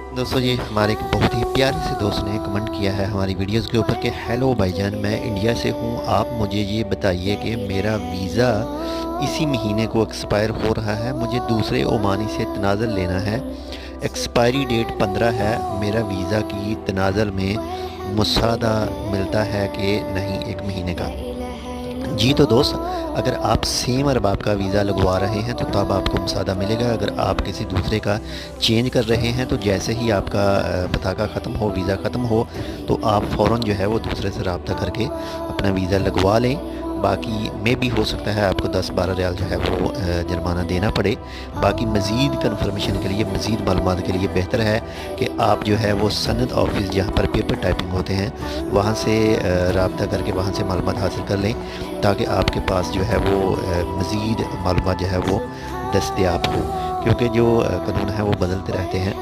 दोस्तों जी हमारे एक बहुत ही प्यारे से दोस्त ने कमेंट किया है हमारी वीडियोस के ऊपर कि हेलो भाईजान, मैं इंडिया से हूँ। आप मुझे ये बताइए कि मेरा वीज़ा इसी महीने को एक्सपायर हो रहा है, मुझे दूसरे ओमानी से तनाज़ुल लेना है। एक्सपायरी डेट 15 है। मेरा वीज़ा की तनाज़ुल में मुसादा मिलता है कि नहीं 1 महीने का? जी तो दोस्त, अगर आप सेम अरबाब का वीज़ा लगवा रहे हैं तो तब आपको मसादा मिलेगा। अगर आप किसी दूसरे का चेंज कर रहे हैं तो जैसे ही आपका पताका ख़त्म हो, वीज़ा ख़त्म हो, तो आप फ़ौरन जो है वो दूसरे से रब्ता करके अपना वीज़ा लगवा लें। बाकी में भी हो सकता है आपको 10-12 रियाल जो है वो जुर्माना देना पड़े। बाकी मज़ीद कन्फर्मेशन के लिए, मज़ीद मालूमात के लिए बेहतर है कि आप जो है वो सनद ऑफिस जहाँ पर पेपर टाइपिंग होते हैं वहाँ से रब्ता करके वहाँ से मालूमात हासिल कर लें, ताकि आपके पास जो है वो मज़ीद मालूमात जो है वो दस्तयाब हो। क्योंकि जो कानून है वो बदलते रहते हैं।